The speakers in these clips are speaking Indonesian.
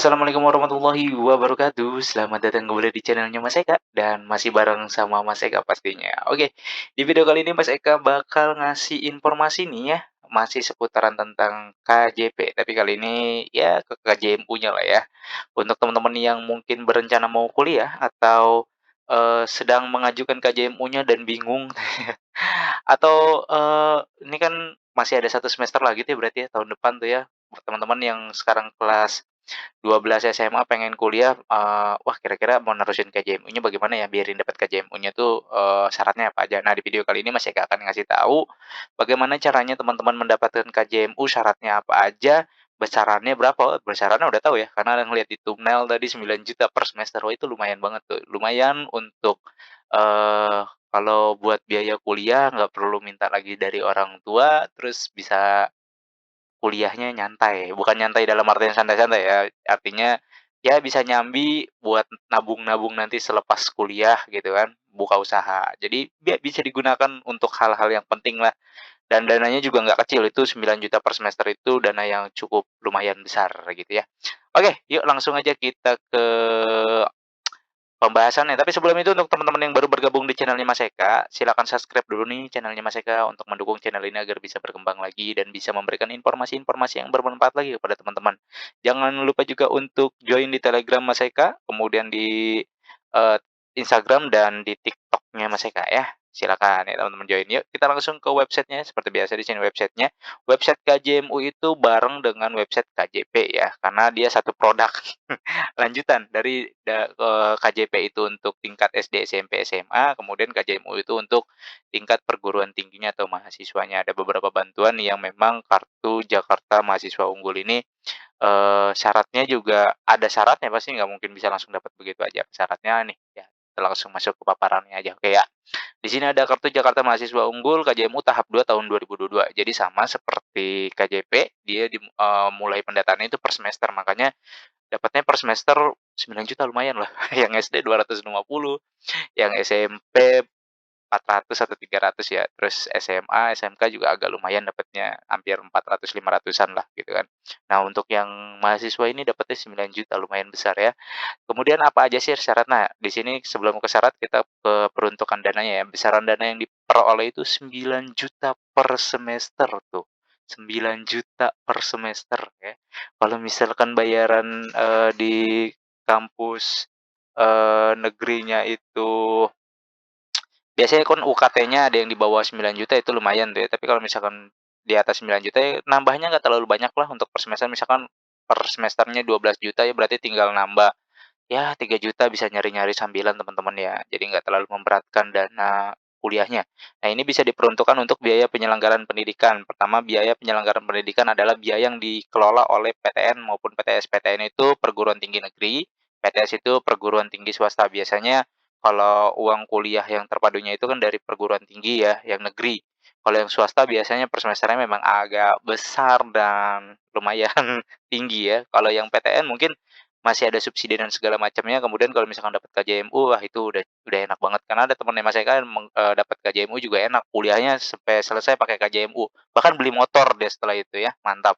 Assalamualaikum warahmatullahi wabarakatuh. Selamat datang kembali di channelnya Mas Eka dan masih bareng sama Mas Eka pastinya. Oke, di video kali ini Mas Eka bakal ngasih informasi nih ya, masih seputaran tentang KJP. Tapi kali ini ya ke KJMU-nya lah ya. Untuk teman-teman yang mungkin berencana mau kuliah atau sedang mengajukan KJMU-nya dan bingung atau ini kan masih ada 1 semester lagi tuh ya berarti ya tahun depan tuh ya. Buat teman-teman yang sekarang kelas 12 SMA pengen kuliah, wah kira-kira mau nerusin KJMU-nya bagaimana ya biarin dapat KJMU-nya tuh, syaratnya apa aja. Nah di video kali ini Mas Eka akan ngasih tahu, bagaimana caranya teman-teman mendapatkan KJMU, syaratnya apa aja, besarannya berapa. Oh besarannya udah tahu ya, karena ngelihat di thumbnail tadi 9 juta per semester. Wah itu lumayan banget tuh, lumayan untuk, kalau buat biaya kuliah nggak perlu minta lagi dari orang tua, terus bisa kuliahnya nyantai, bukan nyantai dalam artian santai-santai ya, artinya ya bisa nyambi buat nabung-nabung nanti selepas kuliah gitu kan, buka usaha. Jadi bisa digunakan untuk hal-hal yang penting lah, dan dananya juga nggak kecil, itu 9 juta per semester itu dana yang cukup lumayan besar gitu ya. Oke, yuk langsung aja kita ke pembahasannya. Tapi sebelum itu untuk teman-teman yang baru bergabung di channelnya Mas Eka, silakan subscribe dulu nih channelnya Mas Eka untuk mendukung channel ini agar bisa berkembang lagi dan bisa memberikan informasi-informasi yang bermanfaat lagi kepada teman-teman. Jangan lupa juga untuk join di Telegram Mas Eka, kemudian di eh, Instagram dan di TikToknya Mas Eka ya. Silakan ya teman-teman join. Yuk kita langsung ke websitenya. Seperti biasa di sini websitenya. Website KJMU itu bareng dengan website KJP ya, karena dia satu produk. Lanjutan dari KJP itu untuk tingkat SD, SMP, SMA, kemudian KJMU itu untuk tingkat perguruan tingginya atau mahasiswanya. Ada beberapa bantuan yang memang kartu Jakarta Mahasiswa Unggul ini, syaratnya juga ada syaratnya, pasti nggak mungkin bisa langsung dapat begitu aja. Syaratnya nih, ya kita langsung masuk ke paparannya aja, oke ya. Di sini ada kartu Jakarta Mahasiswa Unggul KJMU tahap 2 tahun 2022. Jadi sama seperti KJP, dia mulai pendataannya itu per semester, makanya dapatnya per semester 9 juta lumayan lah, yang SD 250, yang SMP 400 atau 300 ya, terus SMA, SMK juga agak lumayan dapatnya, hampir 400, 500-an lah gitu kan. Nah untuk yang mahasiswa ini dapatnya 9 juta, lumayan besar ya. Kemudian apa aja sih syarat? Nah di sini sebelum ke syarat kita ke peruntukan dananya ya, besaran dana yang diperoleh itu 9 juta per semester tuh, 9 juta per semester ya. Kalau misalkan bayaran, di kampus, negerinya itu biasanya kan UKT-nya ada yang di bawah 9 juta, itu lumayan tuh ya, tapi kalau misalkan di atas 9 juta ya nambahnya nggak terlalu banyak lah untuk per semester, misalkan per semesternya 12 juta ya berarti tinggal nambah, ya 3 juta bisa nyari-nyari sambilan teman-teman ya, jadi nggak terlalu memberatkan dana kuliahnya. Nah ini bisa diperuntukkan untuk biaya penyelenggaraan pendidikan. Pertama, biaya penyelenggaraan pendidikan adalah biaya yang dikelola oleh PTN maupun PTS. PTN itu perguruan tinggi negeri, PTS itu perguruan tinggi swasta. Biasanya kalau uang kuliah yang terpadunya itu kan dari perguruan tinggi ya, yang negeri. Kalau yang swasta biasanya per semesternya memang agak besar dan lumayan tinggi ya. Kalau yang PTN mungkin masih ada subsidi dan segala macamnya, kemudian kalau misalkan dapat KJMU, wah itu udah enak banget. Karena ada teman Mas Eka yang dapat KJMU juga enak, kuliahnya sampai selesai pakai KJMU, bahkan beli motor deh setelah itu ya, mantap.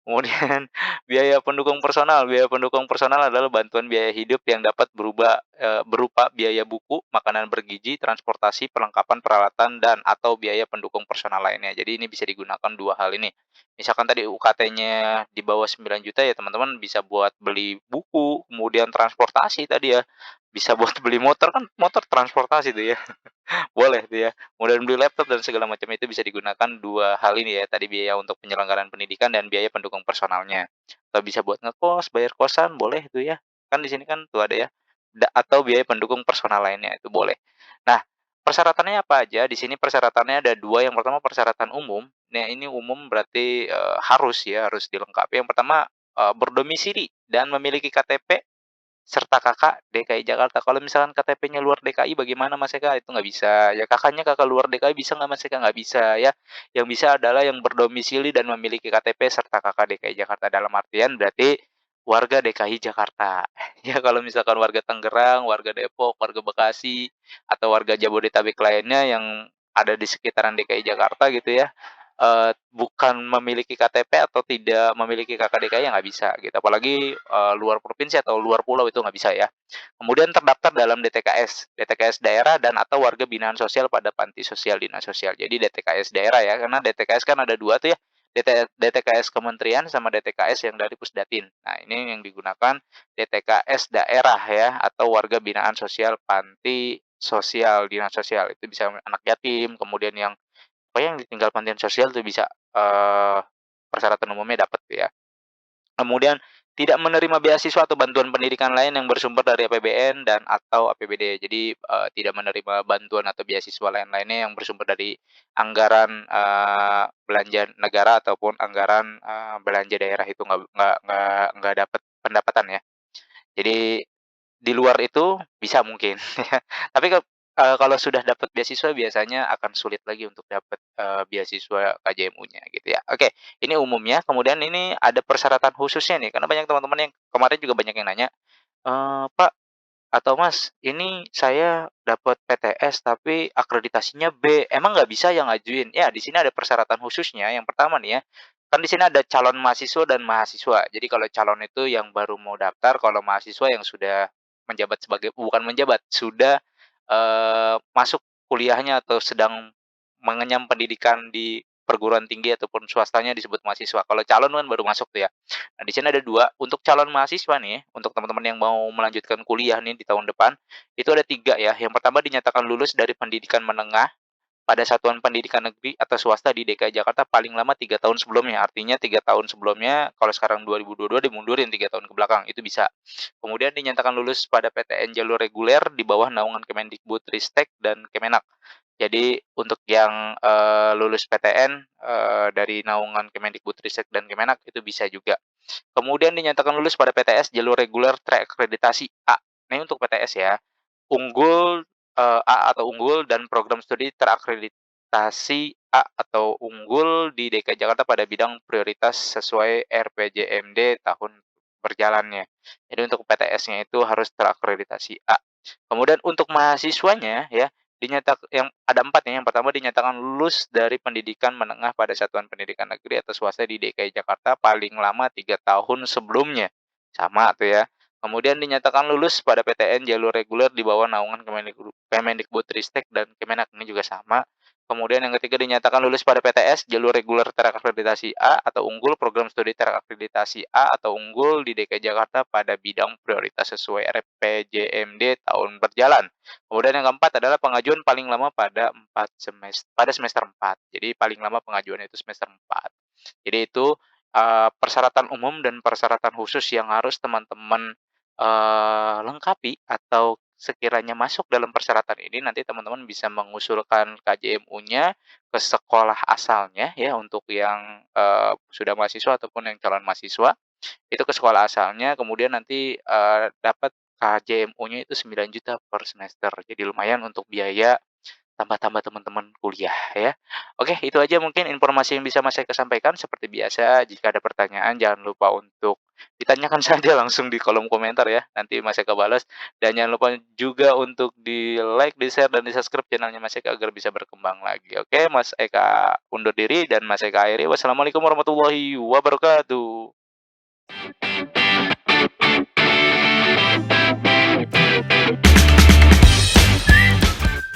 Kemudian biaya pendukung personal adalah bantuan biaya hidup yang dapat berupa biaya buku, makanan bergizi, transportasi, perlengkapan peralatan, dan atau biaya pendukung personal lainnya. Jadi ini bisa digunakan dua hal ini. Misalkan tadi UKT-nya di bawah 9 juta ya teman-teman bisa buat beli buku, kemudian transportasi tadi ya, bisa buat beli motor, kan motor transportasi tuh ya. Boleh tuh ya. Kemudian beli laptop dan segala macam itu bisa digunakan dua hal ini ya, tadi biaya untuk penyelenggaraan pendidikan dan biaya pendukung personalnya. Atau bisa buat ngekos, bayar kosan, boleh tuh ya. Kan di sini kan tuh ada ya. Atau biaya pendukung personal lainnya itu boleh. Nah, persyaratannya apa aja? Di sini persyaratannya ada dua. Yang pertama persyaratan umum. Nah, ini umum berarti harus ya, harus dilengkapi. Yang pertama berdomisili dan memiliki KTP serta Kakak DKI Jakarta. Kalau misalkan KTP-nya luar DKI bagaimana Mas Eka? Itu nggak bisa. Ya kakaknya kakak luar DKI bisa nggak Mas Eka? Nggak bisa ya. Yang bisa adalah yang berdomisili dan memiliki KTP serta kakak DKI Jakarta. Dalam artian berarti warga DKI Jakarta. Ya kalau misalkan warga Tangerang, warga Depok, warga Bekasi, atau warga Jabodetabek lainnya yang ada di sekitaran DKI Jakarta gitu ya, bukan memiliki KTP atau tidak memiliki KKDKI ya nggak bisa gitu, apalagi, luar provinsi atau luar pulau itu nggak bisa ya. Kemudian terdaftar dalam DTKS daerah dan atau warga binaan sosial pada panti sosial dinas sosial. Jadi DTKS daerah ya, karena DTKS kan ada 2 tuh ya, DTKS kementerian sama DTKS yang dari Pusdatin. Nah, ini yang digunakan DTKS daerah ya, atau warga binaan sosial panti sosial dinas sosial. Itu bisa anak yatim, kemudian yang pokoknya yang ditinggal pantian sosial tuh bisa, persyaratan umumnya dapat ya. Kemudian tidak menerima beasiswa atau bantuan pendidikan lain yang bersumber dari APBN dan atau APBD. Jadi, tidak menerima bantuan atau beasiswa lain-lainnya yang bersumber dari anggaran, belanja negara ataupun anggaran, belanja daerah itu nggak dapat pendapatan ya. Jadi di luar itu bisa mungkin ya, tapi kalau sudah dapat beasiswa biasanya akan sulit lagi untuk dapat, beasiswa KJMU-nya gitu ya. Oke, ini umumnya, kemudian ini ada persyaratan khususnya nih, karena banyak teman-teman yang kemarin juga banyak yang nanya, "Pak atau Mas, ini saya dapat PTS tapi akreditasinya B, emang nggak bisa yang ngajuin?" Ya, di sini ada persyaratan khususnya. Yang pertama nih ya, kan di sini ada calon mahasiswa dan mahasiswa. Jadi kalau calon itu yang baru mau daftar, kalau mahasiswa yang sudah menjabat sebagai bukan menjabat, sudah, masuk kuliahnya atau sedang mengenyam pendidikan di perguruan tinggi ataupun swastanya disebut mahasiswa. Kalau calon kan baru masuk tuh ya. Nah, di sini ada 2 untuk calon mahasiswa nih, untuk teman-teman yang mau melanjutkan kuliah nih di tahun depan, itu ada 3 ya. Yang pertama dinyatakan lulus dari pendidikan menengah pada satuan pendidikan negeri atau swasta di DKI Jakarta paling lama 3 tahun sebelumnya. Artinya 3 tahun sebelumnya, kalau sekarang 2022 dimundurin 3 tahun ke belakang, itu bisa. Kemudian dinyatakan lulus pada PTN jalur reguler di bawah naungan Kemendikbudristek dan Kemenak. Jadi untuk yang, lulus PTN, dari naungan Kemendikbudristek dan Kemenak itu bisa juga. Kemudian dinyatakan lulus pada PTS jalur reguler terakreditasi A. Nah, ini untuk PTS ya. Unggul, A atau unggul dan program studi terakreditasi A atau unggul di DKI Jakarta pada bidang prioritas sesuai RPJMD tahun berjalannya. Jadi untuk PTS-nya itu harus terakreditasi A. Kemudian untuk mahasiswanya ya, yang ada 4 ya, yang pertama dinyatakan lulus dari pendidikan menengah pada satuan pendidikan negeri atau swasta di DKI Jakarta paling lama 3 tahun sebelumnya, sama tuh ya. Kemudian dinyatakan lulus pada PTN jalur reguler di bawah naungan Kemendikbudristek dan Kemenak, ini juga sama. Kemudian yang ketiga dinyatakan lulus pada PTS jalur reguler terakreditasi A atau unggul program studi terakreditasi A atau unggul di DKI Jakarta pada bidang prioritas sesuai RPJMD tahun berjalan. Kemudian yang keempat adalah pengajuan paling lama pada semester 4. Jadi paling lama pengajuannya itu semester 4. Jadi itu, persyaratan umum dan persyaratan khusus yang harus teman-teman, lengkapi atau sekiranya masuk dalam persyaratan ini nanti teman-teman bisa mengusulkan KJMU-nya ke sekolah asalnya ya untuk yang, sudah mahasiswa ataupun yang calon mahasiswa. Itu ke sekolah asalnya, kemudian nanti, dapat KJMU-nya itu 9 juta per semester. Jadi lumayan untuk biaya tambah-tambah teman-teman kuliah ya. Oke, itu aja mungkin informasi yang bisa Mas Eka sampaikan. Seperti biasa, jika ada pertanyaan jangan lupa untuk ditanyakan saja langsung di kolom komentar ya. Nanti Mas Eka balas. Dan jangan lupa juga untuk di-like, di-share, dan di-subscribe channelnya Mas Eka agar bisa berkembang lagi. Oke, Mas Eka undur diri dan Mas Eka akhiri. Wassalamualaikum warahmatullahi wabarakatuh.